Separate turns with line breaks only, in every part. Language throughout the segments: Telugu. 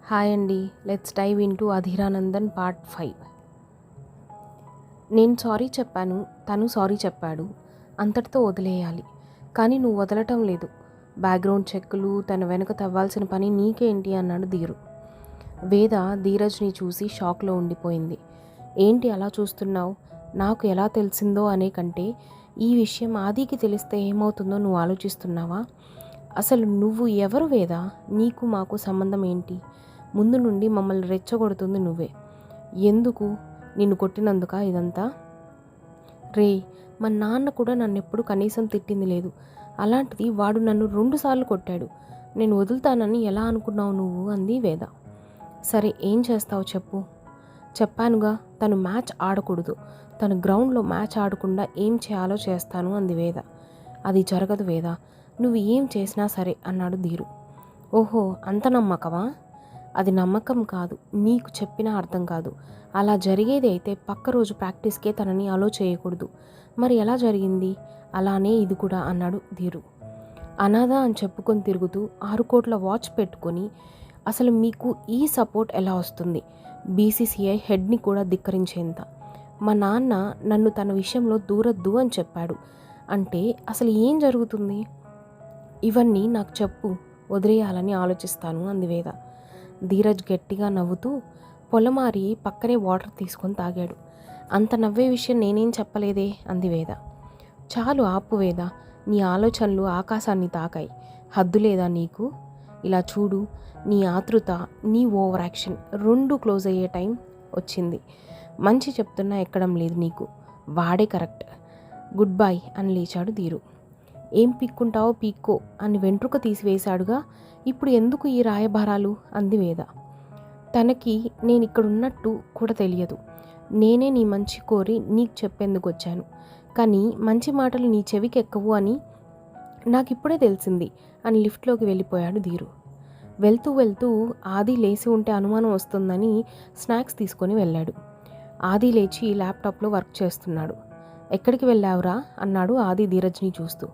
హాయ్ అండి. Let's dive into Adheeranandan part 5. నేను సారీ చెప్పాను, తను సారీ చెప్పాడు. అంతటితో వదిలేయాలి. కానీ నువ్వు వదలటం లేదు. బ్యాక్గ్రౌండ్ చెక్కులు తన వెనుక తవ్వాల్సిన పని నీకేంటి అన్నాడు ధీరు. వేద ధీరజ్ని చూసి షాక్లో ఉండిపోయింది. ఏంటి అలా చూస్తున్నావు? నాకు ఎలా తెలిసిందో అనే కంటే ఈ విషయం ఆదికి తెలిస్తే ఏమవుతుందో నువ్వు ఆలోచిస్తున్నావా? అసలు నువ్వు ఎవరు వేద? నీకు మాకు సంబంధం ఏంటి? ముందు నుండి మమ్మల్ని రెచ్చగొడుతుంది నువ్వే. ఎందుకు? నిన్ను కొట్టినందుక ఇదంతా? రే, మా నాన్న కూడా నన్ను ఎప్పుడు కనీసం తిట్టింది లేదు. అలాంటిది వాడు నన్ను 2 సార్లు కొట్టాడు. నేను వదులుతానని ఎలా అనుకున్నావు నువ్వు? అంది వేద. సరే, ఏం చేస్తావు చెప్పు. చెప్పానుగా, తను మ్యాచ్ ఆడకూడదు. తను గ్రౌండ్లో మ్యాచ్ ఆడకుండా ఏం చేయాలో చేస్తాను అంది వేద. అది జరగదు వేద, నువ్వు ఏం చేసినా సరే అన్నాడు ధీరు. ఓహో, అంత నమ్మకమా? అది నమ్మకం కాదు, నీకు చెప్పినా అర్థం కాదు. అలా జరిగేది అయితే పక్క రోజు ప్రాక్టీస్కే తనని అలో చేయకూడదు. మరి ఎలా జరిగింది? అలానే ఇది కూడా అన్నాడు ధీరు. అనాథ అని చెప్పుకొని తిరుగుతూ 6 కోట్ల వాచ్ పెట్టుకొని అసలు మీకు ఈ సపోర్ట్ ఎలా వస్తుంది? బీసీసీఐ హెడ్ని కూడా ధిక్కరించేంత. మా నాన్న నన్ను తన విషయంలో దూరద్దు అని చెప్పాడు. అంటే అసలు ఏం జరుగుతుంది? ఇవన్నీ నాకు చెప్పు, వదిలేయాలని ఆలోచిస్తాను అంది వేద. ధీరజ్ గట్టిగా నవ్వుతూ పొలమారి పక్కనే వాటర్ తీసుకొని తాగాడు. అంత నవ్వే విషయం నేనేం చెప్పలేదే అంది వేద. చాలు ఆపు వేద, నీ ఆలోచనలు ఆకాశాన్ని తాకాయి. హద్దు లేదా నీకు? ఇలా చూడు, నీ ఆతృత, నీ ఓవర్ యాక్షన్ 2 క్లోజ్ అయ్యే టైం వచ్చింది. మంచి చెప్తున్నా ఎక్కడం లేదు నీకు. వాడే కరెక్ట్. గుడ్ బై అని లేచాడు ధీరు. ఏం పీక్కుంటావో పీక్కో అని వెంట్రుక తీసివేశాడుగా, ఇప్పుడు ఎందుకు ఈ రాయబారాలు అంది వేద. తనకి నేను ఇక్కడున్నట్టు కూడా తెలియదు. నేనే నీ మంచి కోరి నీకు చెప్పేందుకు వచ్చాను. కానీ మంచి మాటలు నీ చెవికి ఎక్కవు అని నాకిప్పుడే తెలిసింది అని లిఫ్ట్లోకి వెళ్ళిపోయాడు ధీరు. వెళ్తూ వెళ్తూ ఆది లేచి ఉంటే అనుమానం వస్తుందని స్నాక్స్ తీసుకొని వెళ్ళాడు. ఆది లేచి ల్యాప్టాప్లో వర్క్ చేస్తున్నాడు. ఎక్కడికి వెళ్ళావురా అన్నాడు ఆది ధీరజ్ని చూస్తూ.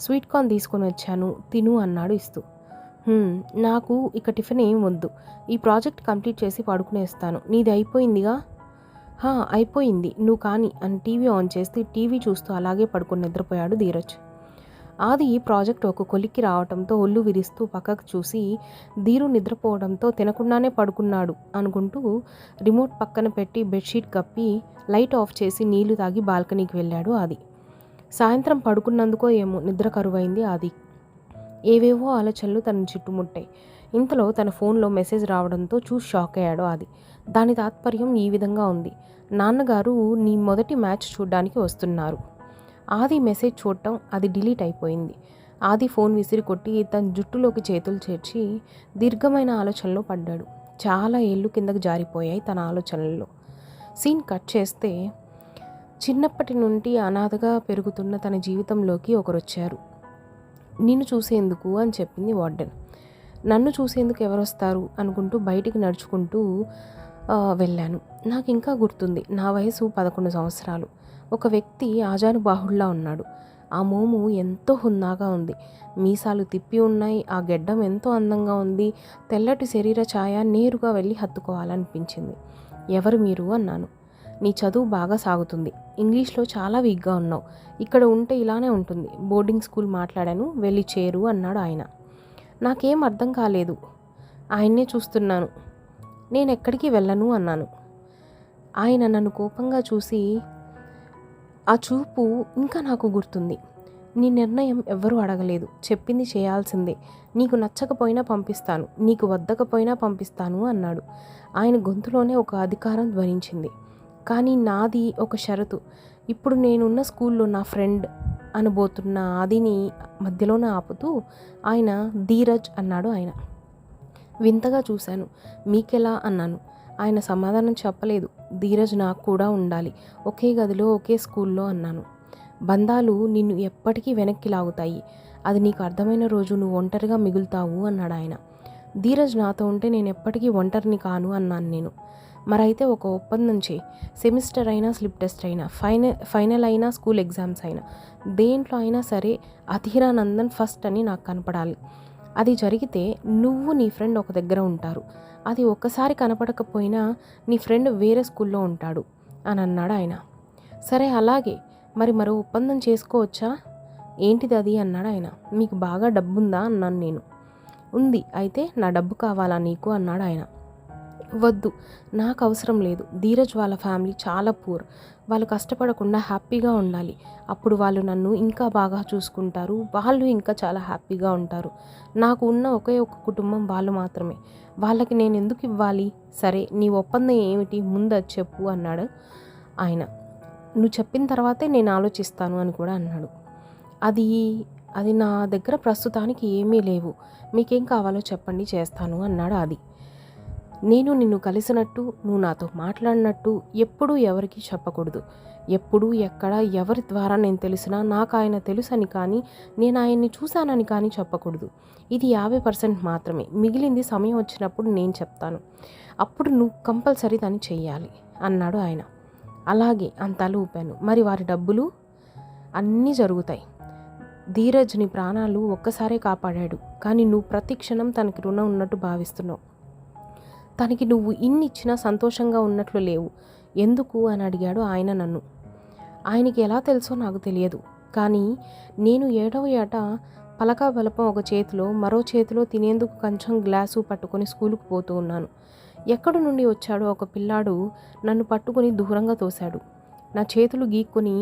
స్వీట్ కార్న్ తీసుకొని వచ్చాను, తిను అన్నాడు ఇస్తూ. నాకు ఇక టిఫిన్ ఏం వద్దు. ఈ ప్రాజెక్ట్ కంప్లీట్ చేసి పడుకునేస్తాను. నీది అయిపోయిందిగా? అయిపోయింది, నువ్వు కానీ అని టీవీ ఆన్ చేసి టీవీ చూస్తూ అలాగే పడుకొని నిద్రపోయాడు ధీరజ్. ఆది ఈ ప్రాజెక్ట్ ఒక కొలిక్కి రావడంతో ఒళ్ళు విరిస్తూ పక్కకు చూసి ధీరు నిద్రపోవడంతో తినకుండానే పడుకున్నాడు అనుకుంటూ రిమోట్ పక్కన పెట్టి బెడ్షీట్ కప్పి లైట్ ఆఫ్ చేసి నీళ్లు తాగి బాల్కనీకి వెళ్ళాడు ఆది. సాయంత్రం పడుకున్నందుకో ఏమో నిద్ర కరువైంది ఆది. ఏవేవో ఆలోచనలు తనను చుట్టుముట్టాయి. ఇంతలో తన ఫోన్లో మెసేజ్ రావడంతో చూసి షాక్ అయ్యాడు ఆది. దాని తాత్పర్యం ఈ విధంగా ఉంది: నాన్నగారు నీ మొదటి మ్యాచ్ చూడ్డానికి వస్తున్నారు. ఆది మెసేజ్ చూడటం అది డిలీట్ అయిపోయింది. ఆది ఫోన్ విసిరి కొట్టి తన జుట్టులోకి చేతులు చేర్చి దీర్ఘమైన ఆలోచనలో పడ్డాడు. చాలా ఏళ్ళు కిందకు జారిపోయాయి తన ఆలోచనల్లో. సీన్ కట్ చేస్తే చిన్నప్పటి నుండి అనాథగా పెరుగుతున్న తన జీవితంలోకి ఒకరొచ్చారు. నిన్ను చూసేందుకు అని చెప్పింది వార్డెన్. నన్ను చూసేందుకు ఎవరొస్తారు అనుకుంటూ బయటికి నడుచుకుంటూ వెళ్ళాను. నాకు ఇంకా గుర్తుంది, నా వయసు 11 సంవత్సరాలు. ఒక వ్యక్తి ఆజానుబాహుళ్లా ఉన్నాడు. ఆ మోము ఎంతో హుందాగా ఉంది. మీసాలు తిప్పి ఉన్నాయి. ఆ గెడ్డం ఎంతో అందంగా ఉంది. తెల్లటి శరీర ఛాయ నేరుగా వెళ్ళి హత్తుకోవాలనిపించింది. ఎవరు మీరు అన్నాను. నీ చదువు బాగా సాగుతుంది. ఇంగ్లీష్లో చాలా వీక్గా ఉన్నావు. ఇక్కడ ఉంటే ఇలానే ఉంటుంది. బోర్డింగ్ స్కూల్ మాట్లాడాను, వెళ్ళి చేరు అన్నాడు ఆయన. నాకేం అర్థం కాలేదు. ఆయన్నే చూస్తున్నాను. నేను ఎక్కడికి వెళ్ళను అన్నాను. ఆయన నన్ను కోపంగా చూసి, ఆ చూపు ఇంకా నాకు గుర్తుంది. నీ నిర్ణయం ఎవ్వరూ అడగలేదు, చెప్పింది చేయాల్సిందే. నీకు నచ్చకపోయినా పంపిస్తాను, నీకు వద్దకపోయినా పంపిస్తాను అన్నాడు. ఆయన గొంతులోనే ఒక అధికారం ధ్వనించింది. కానీ నాది ఒక షరతు. ఇప్పుడు నేనున్న స్కూల్లో నా ఫ్రెండ్ అనబోతున్న ఆదిని మధ్యలోనే ఆపుతూ ఆయన ధీరజ్ అన్నాడు. ఆయన వింతగా చూశాను. మీకెలా అన్నాను. ఆయన సమాధానం చెప్పలేదు. ధీరజ్ నాకు కూడా ఉండాలి, ఒకే గదిలో ఒకే స్కూల్లో అన్నాను. బంధాలు నిన్ను ఎప్పటికీ వెనక్కి లాగుతాయి. అది నీకు అర్థమైన రోజు నువ్వు ఒంటరిగా మిగులుతావు అన్నాడు ఆయన. ధీరజ్ నాతో ఉంటే నేను ఎప్పటికీ ఒంటరిని కాను అన్నాను నేను. మరైతే ఒక ఒప్పందం చేయి. సెమిస్టర్ అయినా, స్లిప్ టెస్ట్ అయినా, ఫైనల్ అయినా, స్కూల్ ఎగ్జామ్స్ అయినా, దేంట్లో అయినా సరే అధీరానందన్ ఫస్ట్ అని నాకు కనపడాలి. అది జరిగితే నువ్వు నీ ఫ్రెండ్ ఒక దగ్గర ఉంటారు, అది ఒక్కసారి కనపడకపోయినా నీ ఫ్రెండ్ వేరే స్కూల్లో ఉంటాడు అని అన్నాడు ఆయన. సరే అలాగే, మరి మరో ఒప్పందం చేసుకోవచ్చా? ఏంటిది అది అన్నాడు ఆయన. మీకు బాగా డబ్బుందా అన్నాను నేను. ఉంది. అయితే నా డబ్బు కావాలా నీకు అన్నాడు ఆయన. వద్దు, నాకు అవసరం లేదు. ధీరజ్ వాళ్ళ ఫ్యామిలీ చాలా పూర్, వాళ్ళు కష్టపడకుండా హ్యాపీగా ఉండాలి. అప్పుడు వాళ్ళు నన్ను ఇంకా బాగా చూసుకుంటారు, వాళ్ళు ఇంకా చాలా హ్యాపీగా ఉంటారు. నాకు ఉన్న ఒకే ఒక కుటుంబం వాళ్ళు మాత్రమే, వాళ్ళకి నేను ఎందుకు ఇవ్వాలి? సరే, నీ ఒప్పందం ఏమిటి ముందు అది చెప్పు అన్నాడు ఆయన. నువ్వు చెప్పిన తర్వాతే నేను ఆలోచిస్తాను అని కూడా అన్నాడు. అది నా దగ్గర ప్రస్తుతానికి ఏమీ లేవు, మీకేం కావాలో చెప్పండి చేస్తాను అన్నాడు ఆది. నేను నిన్ను కలిసినట్టు, నువ్వు నాతో మాట్లాడినట్టు ఎప్పుడూ ఎవరికీ చెప్పకూడదు. ఎప్పుడు ఎక్కడ ఎవరి ద్వారా నేను తెలిసినా నాకు ఆయన తెలుసని కానీ నేను ఆయన్ని చూశానని కానీ చెప్పకూడదు. ఇది 50% మాత్రమే, మిగిలింది సమయం వచ్చినప్పుడు నేను చెప్తాను, అప్పుడు నువ్వు కంపల్సరీ దాన్ని చెయ్యాలి అన్నాడు ఆయన. అలాగే అంతలు ఊపాను. మరి వారి డబ్బులు? అన్నీ జరుగుతాయి. ధీరజ్ నీ ప్రాణాలు ఒక్కసారే కాపాడాడు, కానీ నువ్వు ప్రతి క్షణం తనకి రుణం ఉన్నట్టు భావిస్తున్నావు. తనకి నువ్వు ఇన్ని ఇచ్చినా సంతోషంగా ఉన్నట్లు లేవు, ఎందుకు అని అడిగాడు ఆయన నన్ను. ఆయనకి ఎలా తెలుసో నాకు తెలియదు, కానీ నేను 7వ ఏట పలకా బలపం ఒక చేతిలో మరో చేతిలో తినేందుకు కొంచెం గ్లాసు పట్టుకొని స్కూలుకు పోతూ ఉన్నాను. ఎక్కడి నుండి వచ్చాడో ఒక పిల్లాడు నన్ను పట్టుకుని దూరంగా తోశాడు. నా చేతులు గీక్కొని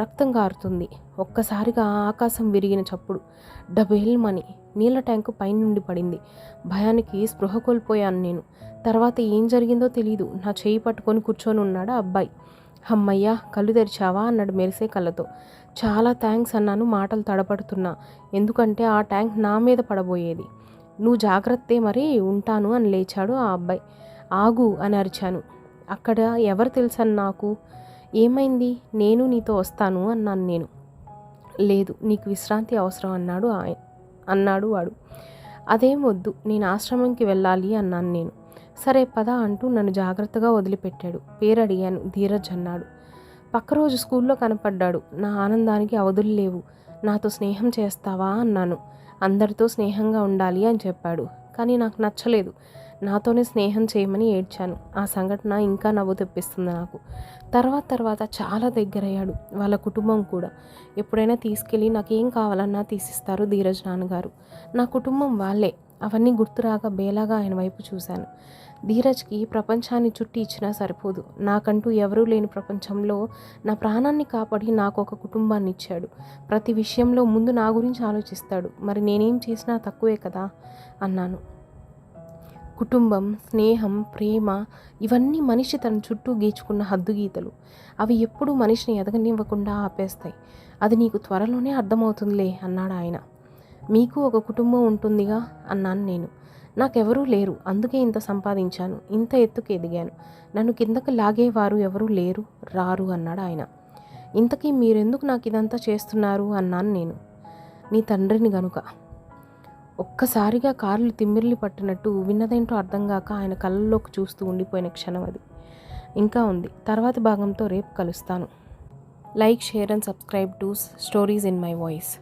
రక్తం కారుతుంది. ఒక్కసారిగా ఆకాశం విరిగిన చప్పుడు, డబేల్మని నీళ్ళ ట్యాంకు పైనుండి పడింది. భయానికి స్పృహ కోల్పోయాను నేను. తర్వాత ఏం జరిగిందో తెలీదు. నా చేయి పట్టుకొని కూర్చొని ఉన్నాడు ఆ అబ్బాయి. అమ్మయ్యా, కళ్ళు తెరిచావా అన్నాడు మెరిసే కళ్ళతో. చాలా థ్యాంక్స్ అన్నాను మాటలు తడపడుతున్నా, ఎందుకంటే ఆ ట్యాంక్ నా మీద పడబోయేది. నువ్వు జాగ్రత్తే, మరి ఉంటాను అని లేచాడు ఆ అబ్బాయి. ఆగు అని అరిచాను. అక్కడ ఎవరు తెలుసని నాకు? ఏమైంది? నేను నీతో వస్తాను అన్నాను నేను. లేదు, నీకు విశ్రాంతి అవసరం అన్నాడు వాడు. అదేం వద్దు, నేను ఆశ్రమంకి వెళ్ళాలి అన్నాను నేను. సరే పద అంటూ నన్ను జాగ్రత్తగా వదిలిపెట్టాడు. పేరు అడిగాను. ధీరజ్ అన్నాడు. పక్క రోజు స్కూల్లో కనపడ్డాడు. నా ఆనందానికి అవధులు లేవు. నాతో స్నేహం చేస్తావా అన్నాను. అందరితో స్నేహంగా ఉండాలి అని చెప్పాడు, కానీ నాకు నచ్చలేదు. నాతోనే స్నేహం చేయమని ఏడ్చాను. ఆ సంఘటన ఇంకా నవ్వు తెప్పిస్తుంది నాకు. తర్వాత చాలా దగ్గరయ్యాడు. వాళ్ళ కుటుంబం కూడా. ఎప్పుడైనా తీసుకెళ్ళి నాకేం కావాలన్నా తీసిస్తారు ధీరజ్ నాన్నగారు. నా కుటుంబం వాళ్ళే. అవన్నీ గుర్తురాగా బేలాగా ఆయన వైపు చూశాను. ధీరజ్కి ప్రపంచాన్ని చుట్టి ఇచ్చినా సరిపోదు. నాకంటూ ఎవరూ లేని ప్రపంచంలో నా ప్రాణాన్ని కాపాడి నాకు ఒక కుటుంబాన్ని ఇచ్చాడు. ప్రతి విషయంలో ముందు నా గురించి ఆలోచిస్తాడు. మరి నేనేం చేసినా తక్కువే కదా అన్నాను. కుటుంబం, స్నేహం, ప్రేమ ఇవన్నీ మనిషి తన చుట్టూ గీచుకున్న హద్దుగీతలు. అవి ఎప్పుడూ మనిషిని ఎదగనివ్వకుండా ఆపేస్తాయి. అది నీకు త్వరలోనే అర్థమవుతుందిలే అన్నాడు ఆయన. మీకు ఒక కుటుంబం ఉంటుందిగా అన్నాను నేను. నాకెవరూ లేరు, అందుకే ఇంత సంపాదించాను, ఇంత ఎత్తుకు ఎదిగాను. నన్ను కిందకు లాగేవారు ఎవరూ లేరు, రారు అన్నాడు ఆయన. ఇంతకీ మీరెందుకు నాకు ఇదంతా చేస్తున్నారు అన్నాను నేను. నీ తండ్రిని గనుక. ఒక్కసారిగా కార్లు తిమ్మిర్లి పట్టినట్టు విన్నదేంటో అర్థం కాక ఆయన కళ్ళల్లోకి చూస్తూ ఉండిపోయిన క్షణం అది. ఇంకా ఉంది. తర్వాతి భాగంతో రేపు కలుస్తాను. Like, share and subscribe to stories in my voice.